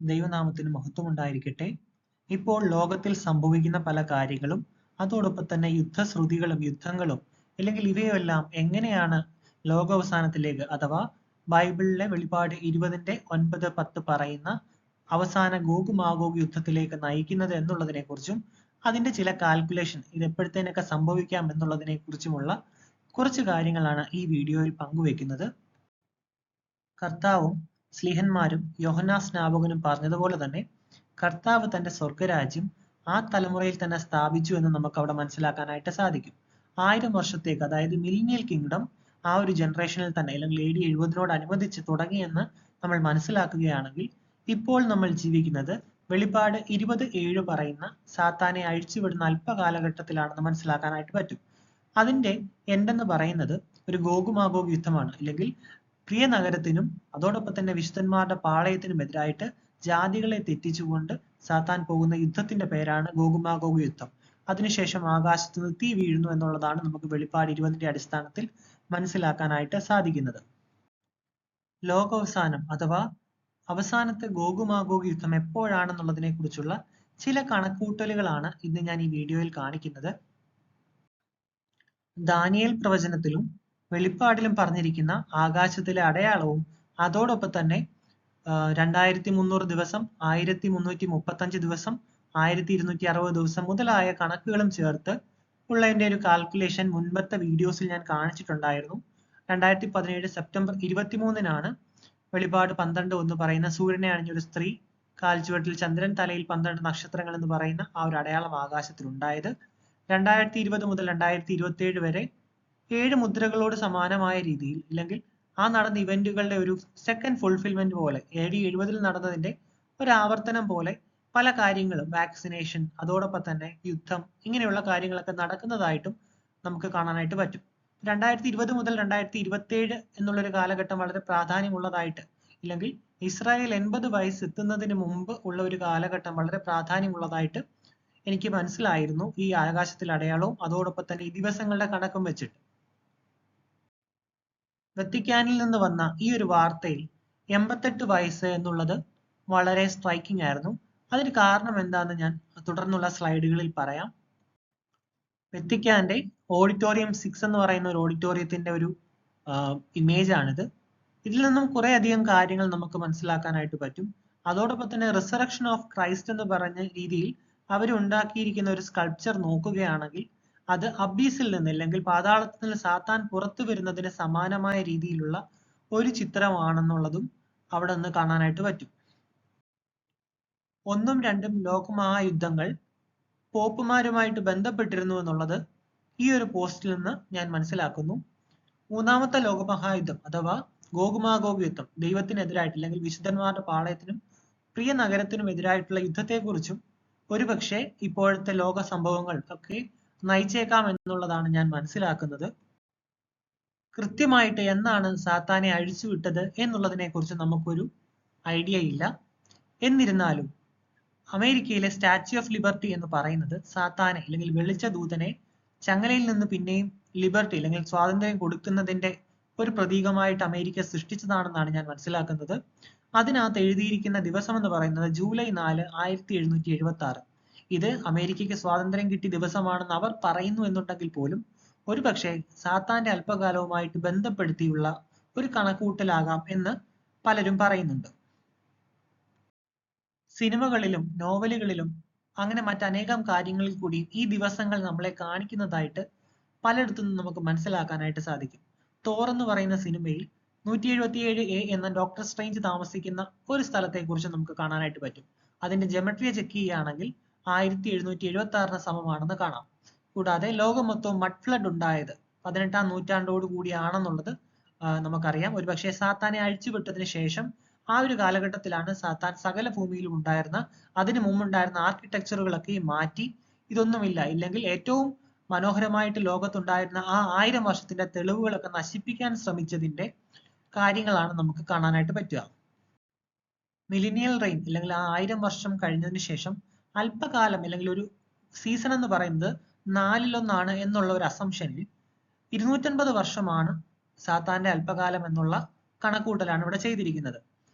ദൈവനാമത്തിന് മഹത്വമുണ്ടായിരിക്കട്ടെ. ഇപ്പോൾ ലോകത്തിൽ സംഭവിക്കുന്ന പല കാര്യങ്ങളും അതോടൊപ്പം തന്നെ യുദ്ധശ്രുതികളും യുദ്ധങ്ങളും അല്ലെങ്കിൽ ഇവയെല്ലാം എങ്ങനെയാണ് ലോകാവസാനത്തിലേക്ക് അഥവാ ബൈബിളിലെ വെളിപ്പാട് 20:9-10 പറയുന്ന അവസാന ഗോഗ് മാഗോഗ് യുദ്ധത്തിലേക്ക് നയിക്കുന്നത് എന്നുള്ളതിനെ കുറിച്ചും അതിന്റെ ചില കാൽക്കുലേഷൻ ഇത് എപ്പോഴത്തേനൊക്കെ സംഭവിക്കാം എന്നുള്ളതിനെ കുറിച്ചുമുള്ള കുറച്ച് കാര്യങ്ങളാണ് ഈ വീഡിയോയിൽ പങ്കുവെക്കുന്നത്. കർത്താവും സ്ലീഹന്മാരും യോഹന്നാൻ സ്നാപകനും പറഞ്ഞതുപോലെ തന്നെ കർത്താവ് തന്റെ സ്വർഗരാജ്യം ആ തലമുറയിൽ തന്നെ സ്ഥാപിച്ചു എന്ന് നമുക്ക് അവിടെ മനസ്സിലാക്കാനായിട്ട് സാധിക്കും. 1000 വർഷത്തേക്ക്, അതായത് മില്ലിനിയൽ കിങ്ഡം ആ ഒരു ജനറേഷനിൽ തന്നെ അല്ലെങ്കിൽ AD 70-നോടനുബന്ധിച്ച് തുടങ്ങിയെന്ന് നമ്മൾ മനസ്സിലാക്കുകയാണെങ്കിൽ ഇപ്പോൾ നമ്മൾ ജീവിക്കുന്നത് വെളിപ്പാട് 20:7 പറയുന്ന സാത്താനെ അഴിച്ചുവിടുന്ന അല്പകാലഘട്ടത്തിലാണെന്ന് മനസ്സിലാക്കാനായിട്ട് പറ്റും. അതിന്റെ എൻഡെന്ന് പറയുന്നത് ഒരു ഗോഗ് മാഗോഗ് യുദ്ധമാണ്. അല്ലെങ്കിൽ പ്രിയ നഗരത്തിനും അതോടൊപ്പം തന്നെ വിശുദ്ധന്മാരുടെ പാളയത്തിനും എതിരായിട്ട് ജാതികളെ തെറ്റിച്ചുകൊണ്ട് സാത്താൻ പോകുന്ന യുദ്ധത്തിന്റെ പേരാണ് ഗോഗ് മാഗോഗ് യുദ്ധം. അതിനുശേഷം ആകാശത്ത് നിന്ന് തീ വീഴുന്നു എന്നുള്ളതാണ് നമുക്ക് വെളിപ്പാട് 20-ന്റെ അടിസ്ഥാനത്തിൽ മനസ്സിലാക്കാനായിട്ട് സാധിക്കുന്നത്. ലോകാവസാനം അഥവാ അവസാനത്തെ ഗോഗ് മാഗോഗ് യുദ്ധം എപ്പോഴാണെന്നുള്ളതിനെ കുറിച്ചുള്ള ചില കണക്കുകൂട്ടലുകളാണ് ഇന്ന് ഞാൻ ഈ വീഡിയോയിൽ കാണിക്കുന്നത്. ദാനിയേൽ പ്രവചനത്തിലും വെളിപ്പാടിലും പറഞ്ഞിരിക്കുന്ന ആകാശത്തിലെ അടയാളവും അതോടൊപ്പം തന്നെ 2300 ദിവസം, 1335 ദിവസം, 1260 ദിവസം മുതലായ കണക്കുകളും ചേർത്ത് ഉള്ളതിന്റെ ഒരു കാൽക്കുലേഷൻ മുൻപത്തെ വീഡിയോസിൽ ഞാൻ കാണിച്ചിട്ടുണ്ടായിരുന്നു. 2017 സെപ്റ്റംബർ 23-നാണ് വെളിപ്പാട് 12:1 പറയുന്ന സൂര്യനെ അണിഞ്ഞൊരു സ്ത്രീ, കാൽച്ചുവട്ടിൽ ചന്ദ്രൻ, തലയിൽ 12 നക്ഷത്രങ്ങൾ എന്ന് പറയുന്ന ആ ഒരു അടയാളം ആകാശത്തിൽ ഉണ്ടായത്. 2020 മുതൽ 2027 വരെ 7 മുദ്രകളോട് സമാനമായ രീതിയിൽ അല്ലെങ്കിൽ ആ നടന്ന ഇവന്റുകളുടെ ഒരു സെക്കൻഡ് ഫുൾഫിൽമെന്റ് പോലെ AD 70-ൽ നടന്നതിന്റെ ഒരു ആവർത്തനം പോലെ പല കാര്യങ്ങളും, വാക്സിനേഷൻ അതോടൊപ്പം തന്നെ യുദ്ധം, ഇങ്ങനെയുള്ള കാര്യങ്ങളൊക്കെ നടക്കുന്നതായിട്ടും നമുക്ക് കാണാനായിട്ട് പറ്റും. 2020 മുതൽ 2027 എന്നുള്ളൊരു കാലഘട്ടം വളരെ പ്രാധാന്യമുള്ളതായിട്ട്, ഇല്ലെങ്കിൽ ഇസ്രായേൽ 80 വയസ്സ് എത്തുന്നതിന് മുമ്പ് ഉള്ള ഒരു കാലഘട്ടം വളരെ പ്രാധാന്യമുള്ളതായിട്ട് എനിക്ക് മനസ്സിലായിരുന്നു ഈ ആകാശത്തിൽ അടയാളവും അതോടൊപ്പം തന്നെ ഈ ദിവസങ്ങളുടെ കണക്കും വെച്ചിട്ട്. വത്തിക്കാനിൽ നിന്ന് വന്ന ഈ ഒരു വാർത്തയിൽ 88 വയസ്സ് എന്നുള്ളത് വളരെ സ്ട്രൈക്കിംഗ് ആയിരുന്നു. അതിന് കാരണം എന്താണെന്ന് ഞാൻ തുടർന്നുള്ള സ്ലൈഡുകളിൽ പറയാം. വത്തിക്കാന്റെ ഓഡിറ്റോറിയം 6 എന്ന് പറയുന്ന ഒരു ഓഡിറ്റോറിയത്തിന്റെ ഒരു ഇമേജ് ആണിത്. ഇതിൽ നിന്നും കുറെ അധികം കാര്യങ്ങൾ നമുക്ക് മനസ്സിലാക്കാനായിട്ട് പറ്റും. അതോടൊപ്പം തന്നെ റിസറക്ഷൻ ഓഫ് ക്രൈസ്റ്റ് എന്ന് പറഞ്ഞ രീതിയിൽ അവർ ഉണ്ടാക്കിയിരിക്കുന്ന ഒരു സ്കൾപ്ചർ നോക്കുകയാണെങ്കിൽ അത് അബീസിൽ നിന്ന് അല്ലെങ്കിൽ പാതാളത്തിൽ നിന്ന് സാത്താൻ പുറത്തു വരുന്നതിന് സമാനമായ രീതിയിലുള്ള ഒരു ചിത്രമാണെന്നുള്ളതും അവിടെ നിന്ന് കാണാനായിട്ട് പറ്റും. 1ഉം 2ഉം ലോകമഹായുദ്ധങ്ങൾ പോപ്പുമാരുമായിട്ട് ബന്ധപ്പെട്ടിരുന്നു എന്നുള്ളത് ഈ ഒരു പോസ്റ്റിൽ നിന്ന് ഞാൻ മനസ്സിലാക്കുന്നു. 3ാമത്തെ ലോകമഹായുദ്ധം അഥവാ ഗോഗ് മാഗോഗ് യുദ്ധം ദൈവത്തിനെതിരായിട്ട് അല്ലെങ്കിൽ വിശുദ്ധന്മാരുടെ പാളയത്തിനും പ്രിയ നഗരത്തിനും എതിരായിട്ടുള്ള യുദ്ധത്തെക്കുറിച്ചും ഒരുപക്ഷെ ഇപ്പോഴത്തെ ലോക സംഭവങ്ങൾ ഒക്കെ നയിച്ചേക്കാം എന്നുള്ളതാണ് ഞാൻ മനസ്സിലാക്കുന്നത്. കൃത്യമായിട്ട് എന്നാണ് സാത്താനെ അഴിച്ചുവിട്ടത് എന്നുള്ളതിനെ കുറിച്ച് നമുക്കൊരു ഐഡിയ ഇല്ല. എന്നിരുന്നാലും അമേരിക്കയിലെ സ്റ്റാച്യു ഓഫ് ലിബർട്ടി എന്ന് പറയുന്നത് സാത്താനെ അല്ലെങ്കിൽ വെളിച്ച ദൂതനെ ചങ്ങലയിൽ നിന്ന് പിന്നെയും ലിബർട്ടി അല്ലെങ്കിൽ സ്വാതന്ത്ര്യം കൊടുക്കുന്നതിന്റെ ഒരു പ്രതീകമായിട്ട് അമേരിക്ക സൃഷ്ടിച്ചതാണെന്നാണ് ഞാൻ മനസ്സിലാക്കുന്നത്. അതിനകത്ത് എഴുതിയിരിക്കുന്ന ദിവസം എന്ന് പറയുന്നത് ജൂലൈ 4, 1776. ഇത് അമേരിക്കയ്ക്ക് സ്വാതന്ത്ര്യം കിട്ടിയ ദിവസമാണെന്ന് അവർ പറയുന്നു എന്നുണ്ടെങ്കിൽ പോലും ഒരുപക്ഷെ സാത്താന്റെ അല്പകാലവുമായിട്ട് ബന്ധപ്പെടുത്തിയുള്ള ഒരു കണക്കുകൂട്ടലാകാം എന്ന് പലരും പറയുന്നുണ്ട്. സിനിമകളിലും നോവലുകളിലും അങ്ങനെ മറ്റനേകം കാര്യങ്ങളിൽ കൂടി ഈ ദിവസങ്ങൾ നമ്മളെ കാണിക്കുന്നതായിട്ട് പലയിടത്തു നിന്നും നമുക്ക് മനസ്സിലാക്കാനായിട്ട് സാധിക്കും. തോർ എന്ന് പറയുന്ന സിനിമയിൽ 177A എന്ന ഡോക്ടർ സ്ട്രേഞ്ച് താമസിക്കുന്ന ഒരു സ്ഥലത്തെ കുറിച്ച് നമുക്ക് കാണാനായിട്ട് പറ്റും. അതിന്റെ ജെമട്രിയ ചെക്ക് ചെയ്യുകയാണെങ്കിൽ 1776 സമമാണെന്ന് കാണാം. കൂടാതെ ലോകം മൊത്തവും മഡ് ഫ്ലഡ് ഉണ്ടായത് 18-ാം നൂറ്റാണ്ടോട് കൂടിയാണെന്നുള്ളത് നമുക്കറിയാം. ഒരുപക്ഷെ സാത്താനെ അഴിച്ചുവിട്ടതിന് ശേഷം ആ ഒരു കാലഘട്ടത്തിലാണ് സാത്താൻ സകല ഭൂമിയിലും ഉണ്ടായിരുന്ന അതിനു മുമ്പുണ്ടായിരുന്ന ആർക്കിടെക്ചറുകളൊക്കെ മാറ്റി ഇതൊന്നുമില്ല, ഇല്ലെങ്കിൽ ഏറ്റവും മനോഹരമായിട്ട് ലോകത്തുണ്ടായിരുന്ന ആ 1000 വർഷത്തിന്റെ തെളിവുകളൊക്കെ നശിപ്പിക്കാൻ ശ്രമിച്ചതിന്റെ കാര്യങ്ങളാണ് നമുക്ക് കാണാനായിട്ട് പറ്റുക. മിലിനിയൽ റെയിൻ അല്ലെങ്കിൽ ആ 1000 വർഷം കഴിഞ്ഞതിന് ശേഷം അല്പകാലം അല്ലെങ്കിൽ ഒരു സീസൺ എന്ന് പറയുന്നത് 4-1 എന്നുള്ള ഒരു അസംഷനിൽ 250 വർഷമാണ് സാത്താന്റെ അല്പകാലം എന്നുള്ള കണക്കുകൂട്ടലാണ് ഇവിടെ ചെയ്തിരിക്കുന്നത്.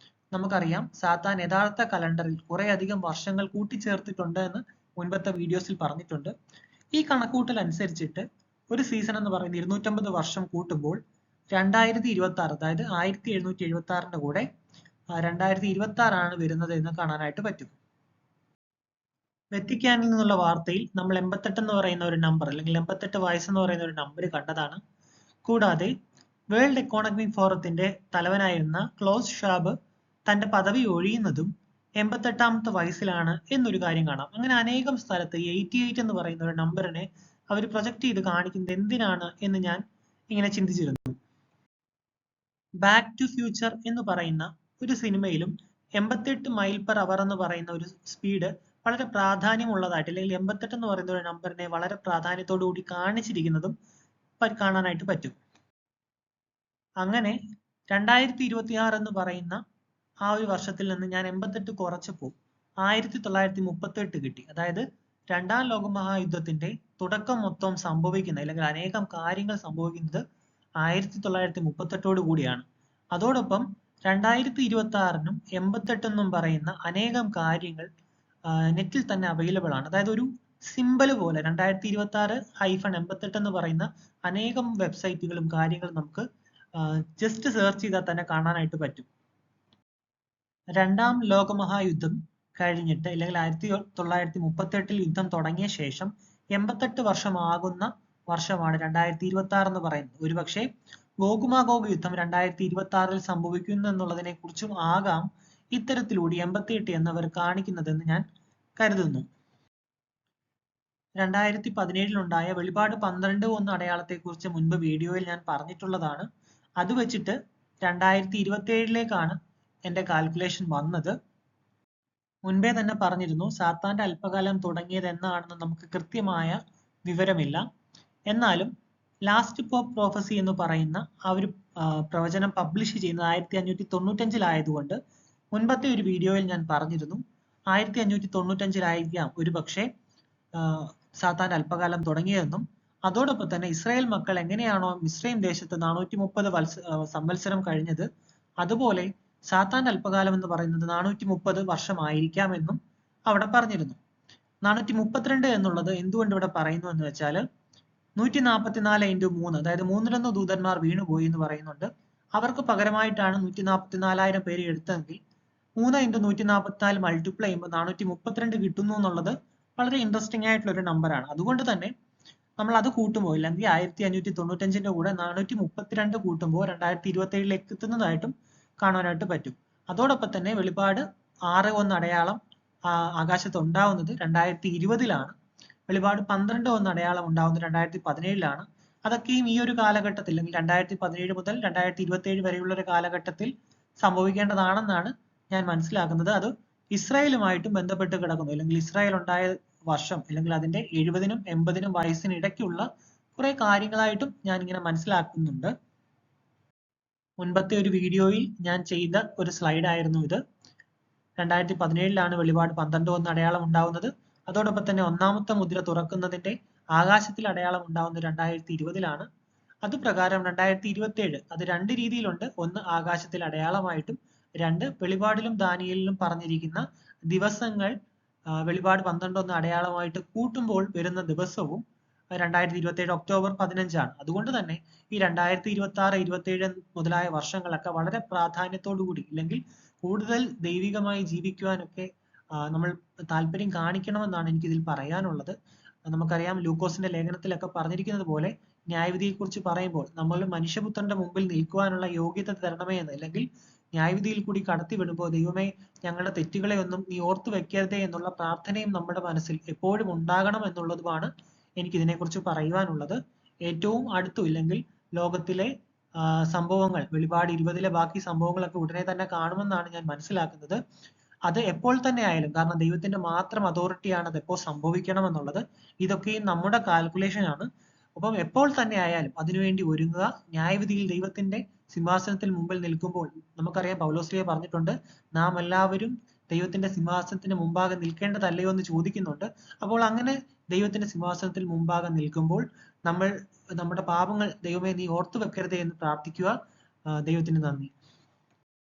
നമുക്കറിയാം സാത്താൻ യഥാർത്ഥ കലണ്ടറിൽ കുറെ അധികം വർഷങ്ങൾ കൂട്ടിച്ചേർത്തിട്ടുണ്ട് എന്ന് മുൻപത്തെ വീഡിയോസിൽ പറഞ്ഞിട്ടുണ്ട്. ഈ കണക്കൂട്ടൽ അനുസരിച്ചിട്ട് ഒരു സീസൺ എന്ന് പറയുന്നത് 250 വർഷം കൂട്ടുമ്പോൾ 2026, അതായത് 1776 കൂടെ 2026 ആണ് വരുന്നത് എന്ന് കാണാനായിട്ട് പറ്റും. വെത്തിക്കാനിൽ നിന്നുള്ള വാർത്തയിൽ നമ്മൾ 88 എന്ന് പറയുന്ന ഒരു നമ്പർ, അല്ലെങ്കിൽ 88 വയസ്സെന്ന് പറയുന്ന ഒരു നമ്പർ കണ്ടതാണ്. കൂടാതെ വേൾഡ് എക്കോണമിക് ഫോറത്തിന്റെ തലവനായിരുന്ന ക്ലോസ് ഷാബ് തന്റെ പദവി ഒഴിയുന്നതും 88ാമത്തെ വയസ്സിലാണ് എന്നൊരു കാര്യം കാണാം. അങ്ങനെ അനേകം സ്ഥലത്ത് 88 എന്ന് പറയുന്ന ഒരു നമ്പറിനെ അവർ പ്രൊജക്ട് ചെയ്ത് കാണിക്കുന്നത് എന്തിനാണ് എന്ന് ഞാൻ ഇങ്ങനെ ചിന്തിച്ചിരുന്നു. ബാക്ക് ടു ഫ്യൂച്ചർ എന്ന് പറയുന്ന ഒരു സിനിമയിലും 88 മൈൽ പെർ അവർ എന്ന് പറയുന്ന ഒരു സ്പീഡ് വളരെ പ്രാധാന്യമുള്ളതായിട്ട്, അല്ലെങ്കിൽ 88 എന്ന് പറയുന്ന ഒരു നമ്പറിനെ വളരെ പ്രാധാന്യത്തോടു കൂടി കാണിച്ചിരിക്കുന്നതും കാണാനായിട്ട് പറ്റും. അങ്ങനെ 2026 എന്ന് പറയുന്ന ആ ഒരു വർഷത്തിൽ നിന്ന് ഞാൻ 88 കുറച്ചപ്പോൾ 1938 കിട്ടി. അതായത് രണ്ടാം ലോക മഹായുദ്ധത്തിന്റെ തുടക്കം മൊത്തം സംഭവിക്കുന്ന, അല്ലെങ്കിൽ അനേകം കാര്യങ്ങൾ സംഭവിക്കുന്നത് 1938 കൂടിയാണ്. അതോടൊപ്പം 2026നും 88 എന്നും പറയുന്ന അനേകം കാര്യങ്ങൾ നെറ്റിൽ തന്നെ അവൈലബിൾ ആണ്. അതായത് ഒരു സിമ്പൽ പോലെ 2026-88 എന്ന് പറയുന്ന അനേകം വെബ്സൈറ്റുകളും കാര്യങ്ങളും നമുക്ക് ജസ്റ്റ് സെർച്ച് ചെയ്താൽ തന്നെ കാണാനായിട്ട് പറ്റും. രണ്ടാം ലോകമഹായുദ്ധം കഴിഞ്ഞിട്ട്, അല്ലെങ്കിൽ 1938 യുദ്ധം തുടങ്ങിയ ശേഷം 88 വർഷമാകുന്ന വർഷമാണ് 2026 എന്ന് പറയുന്നത്. ഒരുപക്ഷെ ഗോഗുമാഗോഗ് യുദ്ധം 2026 സംഭവിക്കുന്നു എന്നുള്ളതിനെ കുറിച്ചും ആകാം ഇത്തരത്തിലൂടെ 88 എന്നവർ കാണിക്കുന്നതെന്ന് ഞാൻ കരുതുന്നു. 2017 ഉണ്ടായ വെളിപാട് 12:1 അടയാളത്തെ കുറിച്ച് മുൻപ് വീഡിയോയിൽ ഞാൻ പറഞ്ഞിട്ടുള്ളതാണ്. അത് വെച്ചിട്ട് 2027ലേക്കാണ് എന്റെ കാൽക്കുലേഷൻ വന്നത്. മുൻപേ തന്നെ പറഞ്ഞിരുന്നു, സാത്താന്റെ അല്പകാലം തുടങ്ങിയത് എന്നാണെന്ന് നമുക്ക് കൃത്യമായ വിവരമില്ല. എന്നാലും ലാസ്റ്റ് പോപ്പ് പ്രോഫസി എന്ന് പറയുന്ന ആ ഒരു പ്രവചനം പബ്ലിഷ് ചെയ്യുന്നത് 1595 മുൻപത്തെ ഒരു വീഡിയോയിൽ ഞാൻ പറഞ്ഞിരുന്നു 1595 ഒരു പക്ഷേ സാത്താന്റെ അല്പകാലം തുടങ്ങിയതെന്നും അതോടൊപ്പം തന്നെ ഇസ്രായേൽ മക്കൾ എങ്ങനെയാണോ മിസ്രൈം ദേശത്ത് 430 സംവത്സരം കഴിഞ്ഞത്, അതുപോലെ സാത്താന്റെ അല്പകാലം എന്ന് പറയുന്നത് 430 വർഷമായിരിക്കാമെന്നും അവിടെ പറഞ്ഞിരുന്നു. 432 എന്നുള്ളത് എന്തുകൊണ്ട് ഇവിടെ പറയുന്നു എന്ന് വെച്ചാൽ 144 × 3, അതായത് 3 ദൂതന്മാർ വീണുപോയി എന്ന് പറയുന്നുണ്ട്. അവർക്ക് പകരമായിട്ടാണ് 144,000 പേര് എടുത്തതെങ്കിൽ 3 × 144 മൾട്ടിപ്ലൈ ചെയ്യുമ്പോൾ 432 കിട്ടുന്നു എന്നുള്ളത് വളരെ ഇൻട്രസ്റ്റിംഗ് ആയിട്ടുള്ള ഒരു നമ്പറാണ്. അതുകൊണ്ട് തന്നെ നമ്മൾ അത് കൂട്ടുമ്പോൾ, അല്ലെങ്കിൽ 1595ന്റെ കൂടെ 432 കൂട്ടുമ്പോൾ 2027ലേക്ക് എത്തുന്നതായിട്ടും കാണാനായിട്ട് പറ്റും. അതോടൊപ്പം തന്നെ വെളിപാട് 6:1 അടയാളം ആകാശത്ത് ഉണ്ടാവുന്നത് 2020ലാണ്. വെളിപാട് 12:1 അടയാളം ഉണ്ടാവുന്നത് 2017ലാണ്. അതൊക്കെയും ഈ ഒരു കാലഘട്ടത്തിൽ, അല്ലെങ്കിൽ 2017 മുതൽ 2027 വരെയുള്ള ഒരു കാലഘട്ടത്തിൽ സംഭവിക്കേണ്ടതാണെന്നാണ് ഞാൻ മനസ്സിലാക്കുന്നത്. അത് ഇസ്രായേലുമായിട്ടും ബന്ധപ്പെട്ട് കിടക്കുന്നു, അല്ലെങ്കിൽ ഇസ്രായേൽ ഉണ്ടായ വർഷം, അല്ലെങ്കിൽ അതിന്റെ 70നും 80നും വയസ്സിനിടയ്ക്കുള്ള കുറെ കാര്യങ്ങളായിട്ടും ഞാൻ ഇങ്ങനെ മനസ്സിലാക്കുന്നുണ്ട്. മുൻപത്തെ ഒരു വീഡിയോയിൽ ഞാൻ ചെയ്ത ഒരു സ്ലൈഡ് ആയിരുന്നു ഇത്. 2017ലാണ് വെളിപാട് 12:1 അടയാളം ഉണ്ടാവുന്നത്. അതോടൊപ്പം തന്നെ ഒന്നാമത്തെ മുദ്ര തുറക്കുന്നതിന്റെ ആകാശത്തിൽ അടയാളം ഉണ്ടാവുന്നത് 2020ലാണ്. അതുപ്രകാരം 2027 അത് രണ്ട് രീതിയിലുണ്ട്. ഒന്ന് ആകാശത്തിൽ അടയാളമായിട്ടും, രണ്ട് വെളിപാടിലും ദാനിയേലിലും പറഞ്ഞിരിക്കുന്ന ദിവസങ്ങൾ വെളിപാട് 12:1 അടയാളമായിട്ട് കൂട്ടുമ്പോൾ വരുന്ന ദിവസവും 2027 ഒക്ടോബർ 15 അതുകൊണ്ട് തന്നെ ഈ 2026, 27 മുതലായ വർഷങ്ങളൊക്കെ വളരെ പ്രാധാന്യത്തോടു കൂടി, അല്ലെങ്കിൽ കൂടുതൽ ദൈവികമായി ജീവിക്കുവാനൊക്കെ നമ്മൾ താല്പര്യം കാണിക്കണമെന്നാണ് എനിക്കിതിൽ പറയാനുള്ളത്. നമുക്കറിയാം ലൂക്കോസിന്റെ ലേഖനത്തിലൊക്കെ പറഞ്ഞിരിക്കുന്നത് പോലെ ന്യായവിധിയെക്കുറിച്ച് പറയുമ്പോൾ നമ്മൾ മനുഷ്യപുത്രന്റെ മുമ്പിൽ നിൽക്കുവാനുള്ള യോഗ്യത തരണമേ എന്ന്, അല്ലെങ്കിൽ ന്യായവിധിയിൽ കൂടി കടത്തിവിടുമ്പോൾ ദൈവമേ ഞങ്ങളുടെ തെറ്റുകളെ ഒന്നും നീ ഓർത്തു വെക്കരുതേ എന്നുള്ള പ്രാർത്ഥനയും നമ്മുടെ മനസ്സിൽ എപ്പോഴും ഉണ്ടാകണം എന്നുള്ളതുമാണ് എനിക്ക് ഇതിനെക്കുറിച്ച് പറയുവാനുള്ളത്. ഏറ്റവും അടുത്തു, ഇല്ലെങ്കിൽ ലോകത്തിലെ സംഭവങ്ങൾ, വെളിപാട് 20ലെ ബാക്കി സംഭവങ്ങളൊക്കെ ഉടനെ തന്നെ കാണുമെന്നാണ് ഞാൻ മനസ്സിലാക്കുന്നത്. അത് എപ്പോൾ തന്നെ ആയാലും, കാരണം ദൈവത്തിന്റെ മാത്രം അതോറിറ്റിയാണ് അത് എപ്പോൾ സംഭവിക്കണം എന്നുള്ളത്. ഇതൊക്കെയും നമ്മുടെ കാൽക്കുലേഷൻ ആണ്. അപ്പം എപ്പോൾ തന്നെ ആയാലും അതിനുവേണ്ടി ഒരുങ്ങുക. ന്യായവിധിയിൽ ദൈവത്തിന്റെ സിംഹാസനത്തിൽ മുമ്പിൽ നിൽക്കുമ്പോൾ നമുക്കറിയാം പൗലോസ്ലീഹ പറഞ്ഞിട്ടുണ്ട്, നാം എല്ലാവരും ദൈവത്തിന്റെ സിംഹാസനത്തിന് മുമ്പാകെ നിൽക്കേണ്ടതല്ലയോ എന്ന് ചോദിക്കുന്നുണ്ട്. അപ്പോൾ അങ്ങനെ ദൈവത്തിന്റെ സിംഹാസനത്തിൽ മുമ്പാകെ നിൽക്കുമ്പോൾ നമ്മൾ നമ്മുടെ പാപങ്ങൾ ദൈവമേ നീ ഓർത്തു വെക്കരുതേ എന്ന് പ്രാർത്ഥിക്കുക. ദൈവത്തിന് നന്ദി.